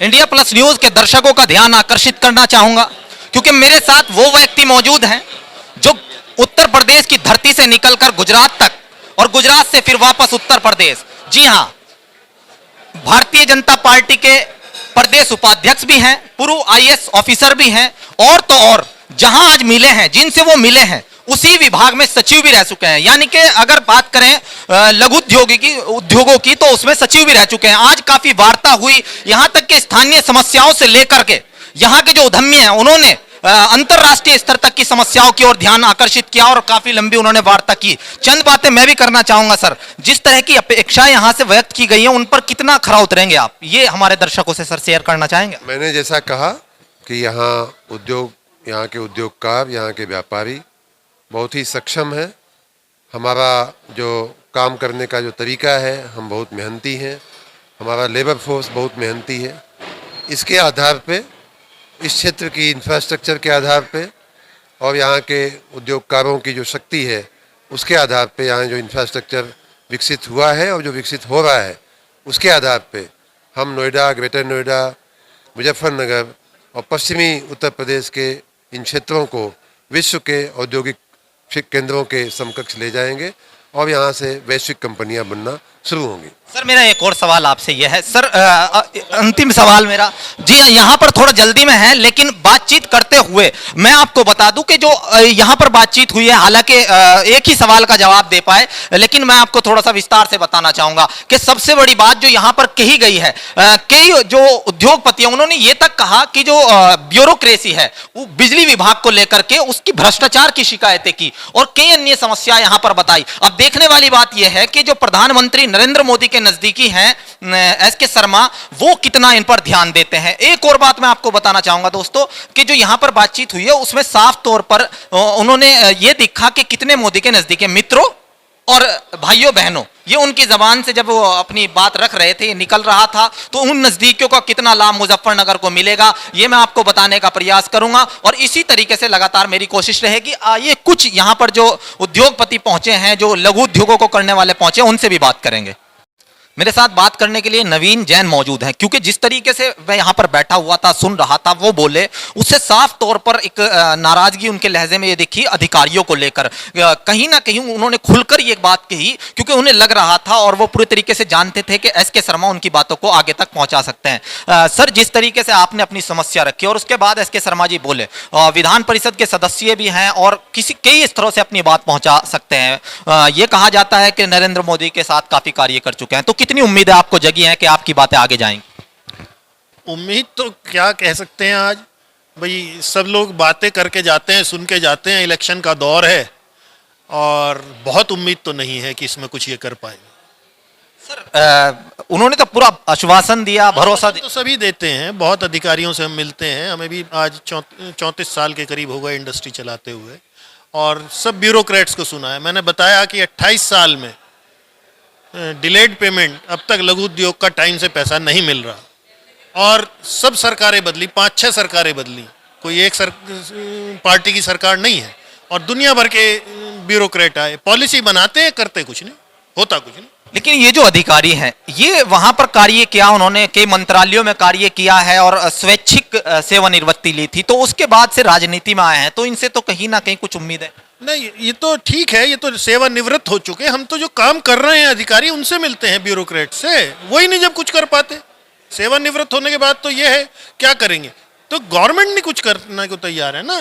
India plus news के दर्शकों का ध्यान आकर्षित करना चाहूंगा, क्योंकि मेरे साथ वो व्यक्ति मौजूद हैं जो उत्तर प्रदेश की धरती से निकलकर गुजरात तक और गुजरात से फिर वापस उत्तर प्रदेश, जी हां, भारतीय जनता पार्टी के प्रदेश उपाध्यक्ष भी हैं, पूर्व आईएएस ऑफिसर भी हैं, और तो और जहां आज मिले हैं, जिनसे वो मिले हैं, उसी विभाग में सचिव भी रह चुके हैं। यानी कि अगर बात करें लघु उद्योगों की तो उसमें सचिव भी रह चुके हैं। आज काफी वार्ता हुई, यहां तक कि स्थानीय समस्याओं से लेकर के यहां के जो उद्यमी हैं उन्होंने अंतरराष्ट्रीय स्तर तक की समस्याओं की ओर ध्यान आकर्षित किया और काफी लंबी उन्होंने वार्ता की। चंद बातें मैं भी करना चाहूंगा सर, जिस तरह की अपेक्षाएं यहां से व्यक्त की गई हैं उन पर कितना खरा उतरेंगे आप, ये हमारे दर्शकों से सर शेयर करना चाहेंगे? मैंने जैसा कहा कि यहाँ उद्योग, यहाँ के उद्योगकार, यहाँ के व्यापारी बहुत ही सक्षम है। हमारा जो काम करने का जो तरीका है, हम बहुत मेहनती हैं, हमारा लेबर फोर्स बहुत मेहनती है। इसके आधार पे, इस क्षेत्र की इंफ्रास्ट्रक्चर के आधार पे और यहाँ के उद्योगकारों की जो शक्ति है उसके आधार पे यहाँ जो इंफ्रास्ट्रक्चर विकसित हुआ है और जो विकसित हो रहा है उसके आधार पे हम नोएडा, ग्रेटर नोएडा, मुजफ्फरनगर और पश्चिमी उत्तर प्रदेश के इन क्षेत्रों को विश्व के औद्योगिक केंद्रों के समकक्ष ले जाएंगे और यहाँ से वैश्विक कंपनियां बनना शुरू होंगी। सर मेरा एक और सवाल आपसे यह है सर, अंतिम सवाल मेरा, जी यहाँ पर थोड़ा जल्दी में है लेकिन बातचीत करते हुए मैं आपको बता दूं कि जो यहाँ पर बातचीत हुई है, हालांकि एक ही सवाल का जवाब दे पाए, लेकिन मैं आपको थोड़ा सा विस्तार से बताना चाहूंगा कि सबसे बड़ी बात जो यहाँ पर कही गई है, कई जो उद्योगपति हैं उन्होंने ये तक कहा कि जो ब्यूरोक्रेसी है वो बिजली विभाग को लेकर के उसकी भ्रष्टाचार की शिकायतें की और कई अन्य समस्याएं यहाँ पर बताई। अब देखने वाली बात यह है कि जो प्रधानमंत्री नरेंद्र मोदी के नजदीकी हैं एसके शर्मा, वो कितना इन पर ध्यान देते हैं। एक और बात मैं आपको बताना चाहूंगा दोस्तों कि जो यहां पर बातचीत हुई है उसमें साफ तौर पर उन्होंने ये दिखा कि कितने मोदी के नजदीकी मित्रों और भाइयों बहनों, ये उनकी जबान से जब वो अपनी बात रख रहे थे, निकल रहा था, तो उन नजदीकियों का कितना लाभ मुजफ्फरनगर को मिलेगा ये मैं आपको बताने का प्रयास करूंगा और इसी तरीके से लगातार मेरी कोशिश रहेगी। ये कुछ यहां पर जो उद्योगपति पहुंचे हैं, जो लघु उद्योगों को करने वाले पहुंचे, उनसे भी बात करेंगे। मेरे साथ बात करने के लिए नवीन जैन मौजूद हैं, क्योंकि जिस तरीके से मैं यहां पर बैठा हुआ था, सुन रहा था, वो बोले, उससे साफ तौर पर एक नाराजगी उनके लहजे में ये दिखी अधिकारियों को लेकर। कहीं ना कहीं उन्होंने खुलकर ये बात कही क्योंकि उन्हें लग रहा था और वो पूरी तरीके से जानते थे कि एसके शर्मा उनकी बातों को आगे तक पहुंचा सकते हैं। सर, जिस तरीके से आपने अपनी समस्या रखी और उसके बाद एसके शर्मा जी बोले, विधान परिषद के सदस्य भी हैं और कई स्तरों से अपनी बात पहुंचा सकते हैं। यह कहा जाता है कि नरेंद्र मोदी के साथ काफी कार्य कर चुके हैं, तो कितनी उम्मीद है आपको जगी है कि आपकी बातें आगे जाएंगी? उम्मीद तो क्या कह सकते हैं, आज भाई सब लोग बातें करके जाते हैं, सुन के जाते हैं, इलेक्शन का दौर है और बहुत उम्मीद तो नहीं है कि इसमें कुछ ये कर पाएंगे। सर, उन्होंने तो पूरा आश्वासन दिया, भरोसा तो सभी देते हैं, बहुत अधिकारियों से हम मिलते हैं, हमें भी आज 34 साल के करीब हो गए इंडस्ट्री चलाते हुए और सब ब्यूरोक्रेट्स को सुना है। मैंने बताया कि 28 साल में डिलेड पेमेंट, अब तक लघु उद्योग का टाइम से पैसा नहीं मिल रहा और सब सरकारें बदली, 5-6 सरकारें बदली, कोई एक पार्टी की सरकार नहीं है और दुनिया भर के ब्यूरोक्रेट आए, पॉलिसी बनाते हैं, करते कुछ नहीं, होता कुछ नहीं। लेकिन ये जो अधिकारी हैं, ये वहां पर कार्य किया, उन्होंने कई मंत्रालयों में कार्य किया है और स्वैच्छिक सेवानिवृत्ति ली थी, तो उसके बाद से राजनीति में आए हैं, तो इनसे तो कहीं ना कहीं कुछ उम्मीद है? नहीं, ये तो ठीक है, ये तो सेवानिवृत्त हो चुके हैं। हम तो जो काम कर रहे हैं अधिकारी उनसे मिलते हैं, ब्यूरोक्रेट से, वही नहीं जब कुछ कर पाते। सेवानिवृत्त होने के बाद तो ये है क्या करेंगे, तो गवर्नमेंट नहीं कुछ करने को तैयार है ना।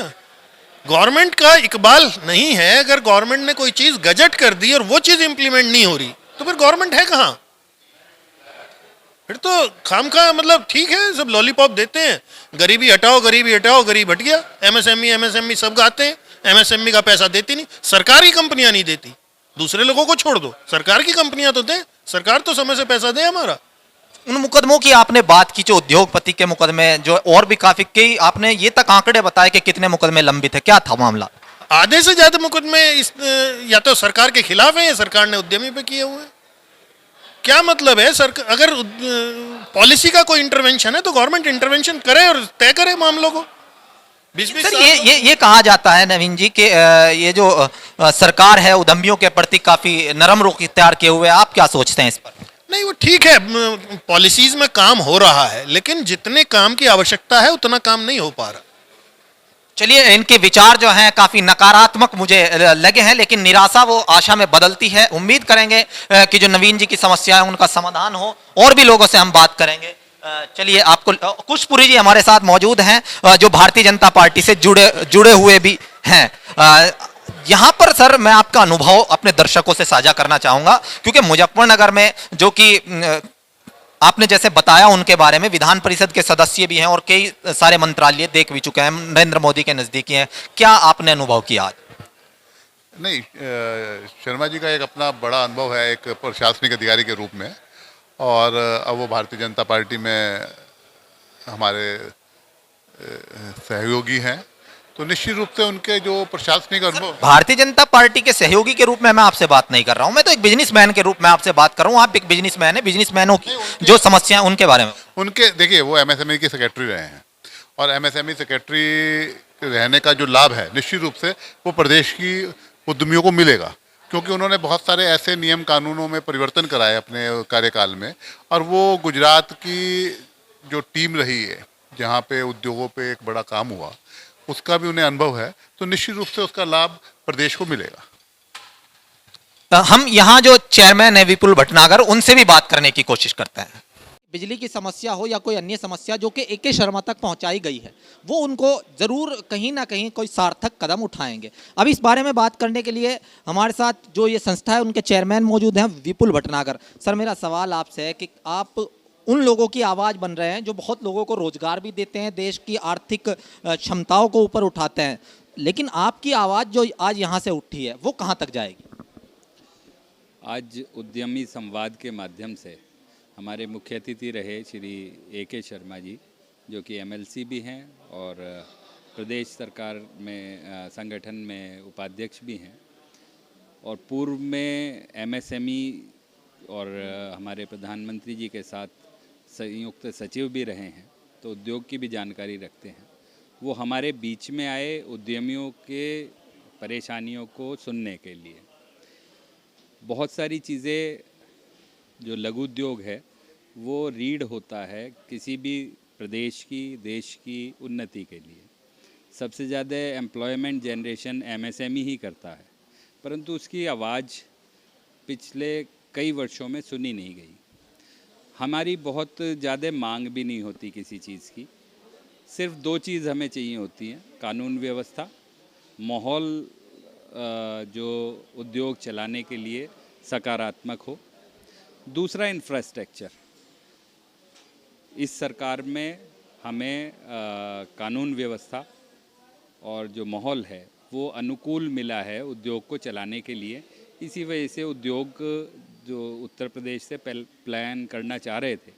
गवर्नमेंट का इकबाल नहीं है, अगर गवर्नमेंट ने कोई चीज गजट कर दी और वो चीज इंप्लीमेंट नहीं हो रही तो फिर गवर्नमेंट है कहाँ? फिर तो खामखा, मतलब ठीक है सब लॉलीपॉप देते हैं, गरीबी हटाओ, गरीबी हटाओ, गरीब हट गया, एमएसएमई सब गाते हैं, एमएसएमई का पैसा देती नहीं, सरकारी कंपनियां नहीं देती, दूसरे लोगों को छोड़ दो, सरकार की कंपनियां तो दें, सरकार तो समय से पैसा दे हमारा। उन मुकदमों की आपने बात की, जो उद्योगपति के मुकदमे, जो और भी काफी कई, आपने ये तक आंकड़े बताए कि कितने मुकदमे लंबित है, क्या था मामला? आधे से ज्यादा मुकदमे या तो सरकार के खिलाफ है या सरकार ने उद्यमी पे किए हुए हैं। क्या मतलब है, अगर पॉलिसी का कोई इंटरवेंशन है तो गवर्नमेंट इंटरवेंशन करे और तय करे मामलों को। सर, ये कहा जाता है नवीन जी कि ये जो सरकार है उद्यमियों के प्रति काफी नरम रुख इख्तियार किए हुए, आप क्या सोचते हैं इस पर? नहीं वो ठीक है, पॉलिसीज में काम हो रहा है, लेकिन जितने काम की आवश्यकता है उतना काम नहीं हो पा रहा। चलिए, इनके विचार जो हैं काफी नकारात्मक मुझे लगे हैं, लेकिन निराशा वो आशा में बदलती है। उम्मीद करेंगे कि जो नवीन जी की समस्या है उनका समाधान हो। और भी लोगों से हम बात करेंगे। चलिए, आपको कुशपुरी जी हमारे साथ मौजूद हैं, जो भारतीय जनता पार्टी से जुड़े हुए भी हैं। यहाँ पर सर मैं आपका अनुभव अपने दर्शकों से साझा करना चाहूंगा, क्योंकि मुजफ्फरनगर में जो कि आपने जैसे बताया उनके बारे में, विधान परिषद के सदस्य भी हैं और कई सारे मंत्रालय देख भी चुके हैं, नरेंद्र मोदी के नजदीकी हैं। क्या आपने अनुभव किया आज? नहीं, शर्मा जी का एक अपना बड़ा अनुभव है एक प्रशासनिक अधिकारी के रूप में, और अब वो भारतीय जनता पार्टी में हमारे सहयोगी हैं, तो निश्चित रूप से उनके जो प्रशासनिक अनुभव। भारतीय जनता पार्टी के सहयोगी के रूप में मैं आपसे बात नहीं कर रहा हूं, मैं तो एक बिजनेसमैन के रूप में आपसे बात कर रहा हूं। आप एक बिजनेसमैन है, बिजनेसमैनों की जो समस्या उनके बारे में। उनके देखिए, वो एमएसएमई के सेक्रेटरी रहे हैं, और एमएसएमई सेक्रेटरी रहने का जो लाभ है निश्चित रूप से वो प्रदेश की उद्यमियों को मिलेगा, क्योंकि उन्होंने बहुत सारे ऐसे नियम कानूनों में परिवर्तन कराए अपने कार्यकाल में, और वो गुजरात की जो टीम रही है जहाँ पे उद्योगों पे एक बड़ा काम हुआ, उसका भी उन्हें अनुभव है, तो निश्चित रूप से उसका लाभ प्रदेश को मिलेगा। हम यहाँ जो चेयरमैन है विपुल भटनागर, उनसे भी बात करने की कोशिश करते हैं। बिजली की समस्या हो या कोई अन्य समस्या जो कि AK शर्मा तक पहुंचाई गई है, वो उनको जरूर कहीं ना कहीं कोई सार्थक कदम उठाएंगे। अब इस बारे में बात करने के लिए हमारे साथ जो ये संस्था है उनके चेयरमैन मौजूद हैं, विपुल भटनागर। सर, मेरा सवाल आपसे है कि आप उन लोगों की आवाज़ बन रहे हैं जो बहुत लोगों को रोजगार भी देते हैं, देश की आर्थिक क्षमताओं को ऊपर उठाते हैं, लेकिन आपकी आवाज़ जो आज यहाँ से उठी है वो कहाँ तक जाएगी? आज उद्यमी संवाद के माध्यम से हमारे मुख्य अतिथि रहे श्री AK शर्मा जी, जो कि MLC भी हैं और प्रदेश सरकार में संगठन में उपाध्यक्ष भी हैं, और पूर्व में MSME और हमारे प्रधानमंत्री जी के साथ संयुक्त सचिव भी रहे हैं, तो उद्योग की भी जानकारी रखते हैं। वो हमारे बीच में आए उद्यमियों के परेशानियों को सुनने के लिए। बहुत सारी चीज़ें जो लघु उद्योग है वो रीढ़ होता है किसी भी प्रदेश की, देश की उन्नति के लिए। सबसे ज़्यादा एम्प्लॉयमेंट जनरेशन MSME ही करता है, परंतु उसकी आवाज़ पिछले कई वर्षों में सुनी नहीं गई। हमारी बहुत ज़्यादा मांग भी नहीं होती किसी चीज़ की, सिर्फ दो चीज़ हमें चाहिए होती हैं: कानून व्यवस्था, माहौल जो उद्योग चलाने के लिए सकारात्मक हो, दूसरा इंफ्रास्ट्रक्चर। इस सरकार में हमें कानून व्यवस्था और जो माहौल है वो अनुकूल मिला है उद्योग को चलाने के लिए। इसी वजह से उद्योग जो उत्तर प्रदेश से पलायन करना चाह रहे थे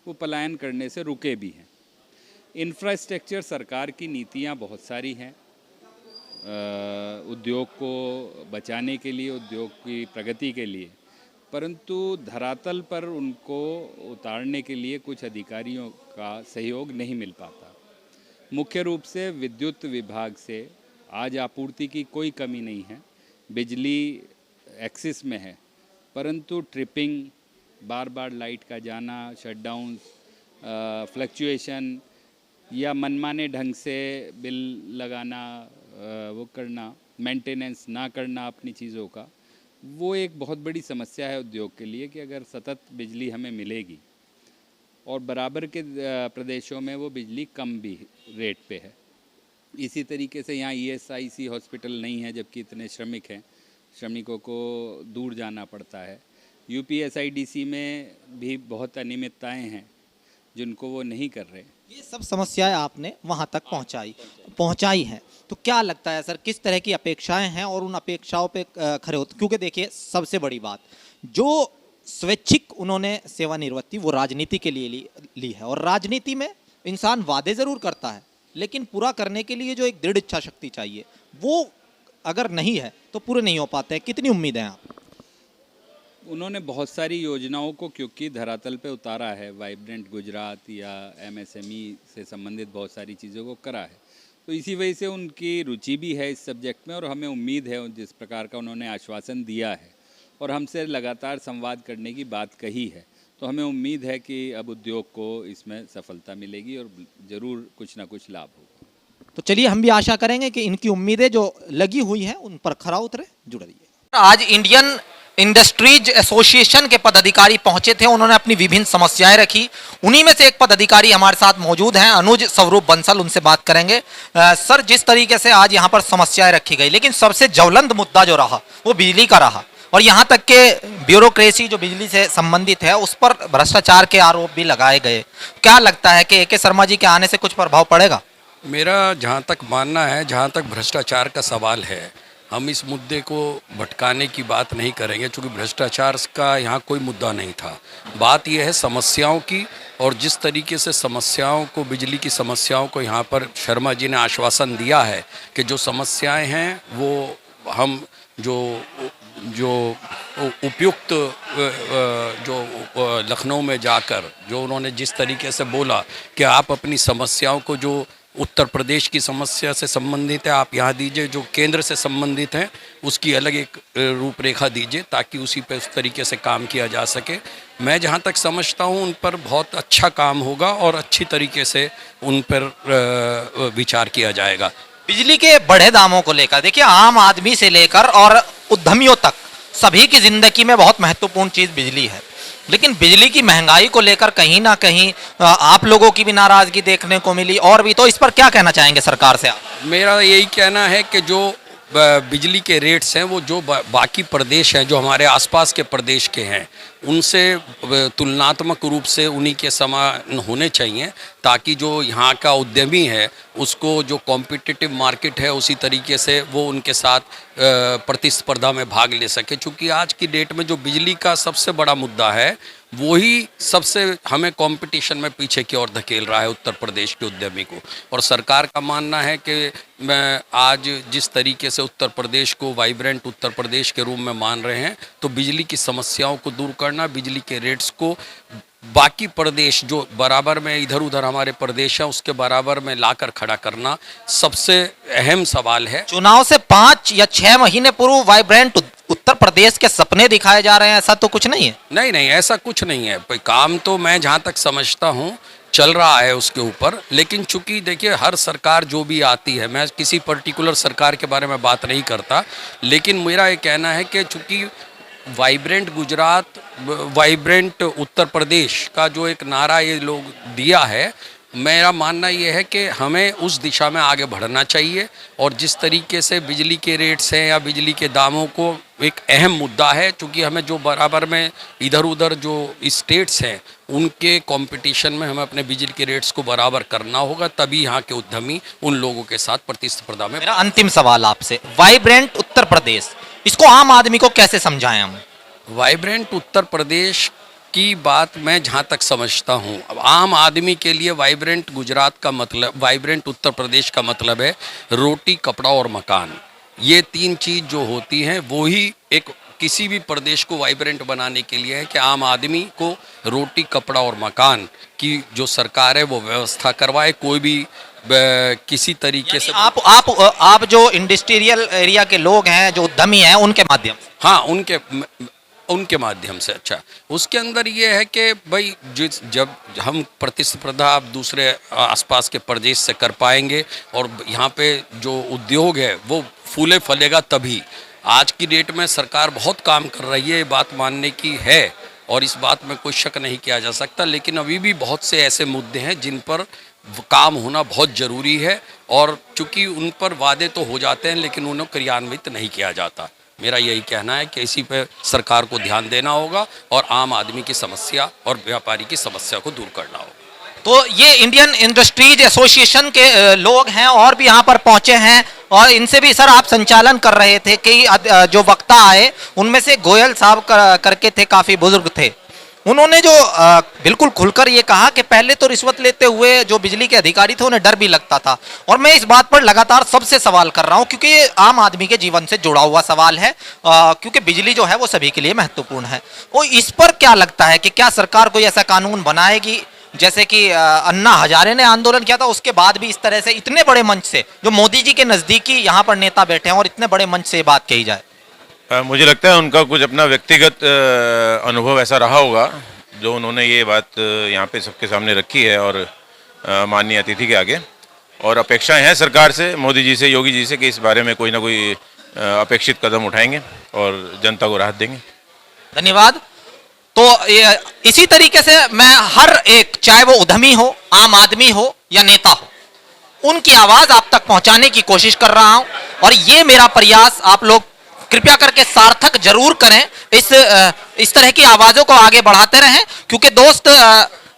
वो पलायन करने से रुके भी हैं। इंफ्रास्ट्रक्चर सरकार की नीतियां बहुत सारी हैं उद्योग को बचाने के लिए, उद्योग की प्रगति के लिए, परंतु धरातल पर उनको उतारने के लिए कुछ अधिकारियों का सहयोग नहीं मिल पाता। मुख्य रूप से विद्युत विभाग से आज आपूर्ति की कोई कमी नहीं है, बिजली एक्सिस में है, परंतु ट्रिपिंग, बार बार लाइट का जाना, शटडाउन, फ्लक्चुएशन या मनमाने ढंग से बिल लगाना, वो करना, मेंटेनेंस ना करना अपनी चीज़ों का, वो एक बहुत बड़ी समस्या है उद्योग के लिए कि अगर सतत बिजली हमें मिलेगी और बराबर के प्रदेशों में वो बिजली कम भी रेट पे है। इसी तरीके से यहाँ ESIC हॉस्पिटल नहीं है, जबकि इतने श्रमिक हैं, श्रमिकों को दूर जाना पड़ता है। UPSIDC में भी बहुत अनियमितताएं हैं जिनको वो नहीं कर रहे। ये सब समस्याएं आपने वहां तक पहुंचाई हैं, तो क्या लगता है सर, किस तरह की अपेक्षाएं हैं और उन अपेक्षाओं पे खरे होते? क्योंकि देखिए, सबसे बड़ी बात, जो स्वैच्छिक उन्होंने सेवानिवृत्ति वो राजनीति के लिए ली है, और राजनीति में इंसान वादे ज़रूर करता है, लेकिन पूरा करने के लिए जो एक दृढ़ इच्छा शक्ति चाहिए वो अगर नहीं है तो पूरे नहीं हो पाते हैं। कितनी उम्मीद है आप? उन्होंने बहुत सारी योजनाओं को क्योंकि धरातल पे उतारा है, वाइब्रेंट गुजरात या MSME से संबंधित बहुत सारी चीज़ों को करा है, तो इसी वजह से उनकी रुचि भी है इस सब्जेक्ट में, और हमें उम्मीद है जिस प्रकार का उन्होंने आश्वासन दिया है और हमसे लगातार संवाद करने की बात कही है, तो हमें उम्मीद है कि अब उद्योग को इसमें सफलता मिलेगी और ज़रूर कुछ ना कुछ लाभ होगा। तो चलिए हम भी आशा करेंगे कि इनकी उम्मीदें जो लगी हुई हैं उन पर खरा उतरे। जुड़े रहिए। आज इंडियन इंडस्ट्रीज एसोसिएशन के पदाधिकारी पहुंचे थे, उन्होंने अपनी विभिन्न समस्याएं रखी। उन्हीं में से एक पदाधिकारी हमारे साथ मौजूद हैं, अनुज स्वरूप बंसल, उनसे बात करेंगे। सर, जिस तरीके से आज यहाँ पर समस्याएं रखी गई, लेकिन सबसे ज्वलंत मुद्दा जो रहा वो बिजली का रहा, और यहाँ तक के ब्यूरोक्रेसी जो बिजली से संबंधित है उस पर भ्रष्टाचार के आरोप भी लगाए गए। क्या लगता है कि ए.के. शर्मा जी के आने से कुछ प्रभाव पड़ेगा? मेरा जहाँ तक मानना है, जहाँ तक भ्रष्टाचार का सवाल है, हम इस मुद्दे को भटकाने की बात नहीं करेंगे, क्योंकि भ्रष्टाचार का यहाँ कोई मुद्दा नहीं था। बात यह है समस्याओं की, और जिस तरीके से समस्याओं को, बिजली की समस्याओं को यहाँ पर शर्मा जी ने आश्वासन दिया है कि जो समस्याएं हैं वो हम जो उपयुक्त जो लखनऊ में जाकर जो उन्होंने जिस तरीके से बोला कि आप अपनी समस्याओं को, जो उत्तर प्रदेश की समस्या से संबंधित है आप यहाँ दीजिए, जो केंद्र से संबंधित हैं उसकी अलग एक रूपरेखा दीजिए, ताकि उसी पे उस तरीके से काम किया जा सके। मैं जहाँ तक समझता हूँ उन पर बहुत अच्छा काम होगा और अच्छी तरीके से उन पर विचार किया जाएगा। बिजली के बढ़े दामों को लेकर देखिए, आम आदमी से लेकर और उद्यमियों तक सभी की जिंदगी में बहुत महत्वपूर्ण चीज बिजली है, लेकिन बिजली की महंगाई को लेकर कहीं ना कहीं आप लोगों की भी नाराजगी देखने को मिली, और भी। तो इस पर क्या कहना चाहेंगे सरकार से आप? मेरा यही कहना है कि जो बिजली के रेट्स हैं वो जो बाकी प्रदेश हैं, जो हमारे आसपास के प्रदेश के हैं, उनसे तुलनात्मक रूप से उन्हीं के समान होने चाहिए, ताकि जो यहाँ का उद्यमी है उसको जो कॉम्पिटिटिव मार्केट है उसी तरीके से वो उनके साथ प्रतिस्पर्धा में भाग ले सके। क्योंकि आज की डेट में जो बिजली का सबसे बड़ा मुद्दा है वही सबसे हमें कंपटीशन में पीछे की ओर धकेल रहा है उत्तर प्रदेश के उद्यमी को। और सरकार का मानना है कि मैं आज जिस तरीके से उत्तर प्रदेश को वाइब्रेंट उत्तर प्रदेश के रूप में मान रहे हैं, तो बिजली की समस्याओं को दूर करना, बिजली के रेट्स को बाकी प्रदेश जो बराबर में इधर उधर हमारे प्रदेश हैं उसके बराबर में लाकर खड़ा करना सबसे अहम सवाल है। चुनाव से 5 या 6 महीने पूर्व वाइब्रेंट उत्तर प्रदेश के सपने दिखाए जा रहे हैं, ऐसा तो कुछ नहीं है? नहीं, ऐसा कुछ नहीं है। काम तो मैं जहाँ तक समझता हूँ चल रहा है उसके ऊपर, लेकिन चूंकि देखिए हर सरकार जो भी आती है, मैं किसी पर्टिकुलर सरकार के बारे में बात नहीं करता, लेकिन मेरा ये कहना है कि चूंकि वाइब्रेंट गुजरात, वाइब्रेंट उत्तर प्रदेश का जो एक नारा ये लोग दिया है, मेरा मानना ये है कि हमें उस दिशा में आगे बढ़ना चाहिए। और जिस तरीके से बिजली के रेट्स हैं या बिजली के दामों को एक अहम मुद्दा है, क्योंकि हमें जो बराबर में इधर उधर जो स्टेट्स हैं उनके कंपटीशन में हमें अपने बिजली के रेट्स को बराबर करना होगा, तभी यहाँ के उद्यमी उन लोगों के साथ प्रतिस्पर्धा में। मेरा अंतिम सवाल आपसे, वाइब्रेंट उत्तर प्रदेश, इसको आम आदमी को कैसे समझाएं हम? वाइब्रेंट उत्तर प्रदेश की बात मैं जहाँ तक समझता हूँ, आम आदमी के लिए वाइब्रेंट गुजरात का मतलब, वाइब्रेंट उत्तर प्रदेश का मतलब है रोटी, कपड़ा और मकान। ये 3 चीज़ जो होती हैं वो ही एक किसी भी प्रदेश को वाइब्रेंट बनाने के लिए है कि आम आदमी को रोटी, कपड़ा और मकान की जो सरकार है वो व्यवस्था करवाए। कोई भी किसी तरीके से आप जो इंडस्ट्रियल एरिया के लोग हैं, जो उद्यमी हैं, उनके माध्यम से? हाँ, उनके माध्यम से। अच्छा, उसके अंदर ये है कि भाई जब हम प्रतिस्पर्धा आप दूसरे आसपास के प्रदेश से कर पाएंगे और यहाँ पे जो उद्योग है वो फूले फलेगा, तभी। आज की डेट में सरकार बहुत काम कर रही है, ये बात मानने की है और इस बात में कोई शक नहीं किया जा सकता, लेकिन अभी भी बहुत से ऐसे मुद्दे हैं जिन पर काम होना बहुत ज़रूरी है। और चूँकि उन पर वादे तो हो जाते हैं लेकिन उन्हें क्रियान्वित नहीं किया जाता। मेरा यही कहना है कि इसी पे सरकार को ध्यान देना होगा और आम आदमी की समस्या और व्यापारी की समस्या को दूर करना होगा। तो ये इंडियन इंडस्ट्रीज एसोसिएशन के लोग हैं और भी यहाँ पर पहुंचे हैं, और इनसे भी सर आप संचालन कर रहे थे कि जो वक्ता आए उनमें से गोयल साहब करके थे, काफ़ी बुजुर्ग थे। उन्होंने जो बिल्कुल खुलकर ये कहा कि पहले तो रिश्वत लेते हुए जो बिजली के अधिकारी थे उन्हें डर भी लगता था, और मैं इस बात पर लगातार सबसे सवाल कर रहा हूं क्योंकि ये आम आदमी के जीवन से जुड़ा हुआ सवाल है, क्योंकि बिजली जो है वो सभी के लिए महत्वपूर्ण है। वो इस पर क्या लगता है कि क्या सरकार कोई ऐसा कानून बनाएगी, जैसे कि अन्ना हजारे ने आंदोलन किया था, उसके बाद भी इस तरह से इतने बड़े मंच से, जो मोदी जी के नज़दीकी यहाँ पर नेता बैठे हैं और इतने बड़े मंच से ये बात कही जाए? मुझे लगता है उनका कुछ अपना व्यक्तिगत अनुभव ऐसा रहा होगा जो उन्होंने ये बात यहाँ पे सबके सामने रखी है और माननीय अतिथि के आगे, और अपेक्षाएं हैं सरकार से, मोदी जी से, योगी जी से, कि इस बारे में कोई ना कोई अपेक्षित कदम उठाएंगे और जनता को राहत देंगे। धन्यवाद। तो इसी तरीके से मैं हर एक, चाहे वो उद्यमी हो, आम आदमी हो या नेता हो, उनकी आवाज आप तक पहुंचाने की कोशिश कर रहा हूं, और ये मेरा प्रयास आप लोग कृपया करके सार्थक जरूर करें। इस तरह की आवाजों को आगे बढ़ाते रहें, क्योंकि दोस्त,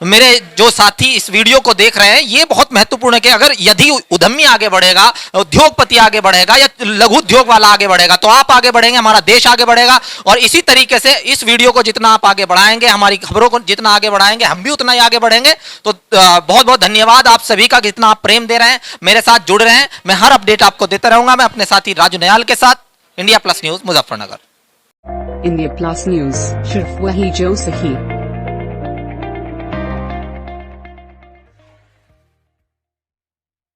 मेरे जो साथी इस वीडियो को देख रहे हैं, ये बहुत महत्वपूर्ण है कि अगर यदि उद्यमी आगे बढ़ेगा, उद्योगपति आगे बढ़ेगा या लघु उद्योग वाला आगे बढ़ेगा, तो आप आगे बढ़ेंगे, हमारा देश आगे बढ़ेगा। और इसी तरीके से इस वीडियो को जितना आप आगे बढ़ाएंगे, हमारी खबरों को जितना आगे बढ़ाएंगे, हम भी उतना ही आगे बढ़ेंगे। तो बहुत बहुत धन्यवाद आप सभी का, जितना आप प्रेम दे रहे हैं, मेरे साथ जुड़ रहे हैं। मैं हर अपडेट आपको देता रहूंगा, मैं अपने साथी राजू नयाल के साथ, India plus news, Muzaffarnagar. India plus news, सिर्फ वही जो सही।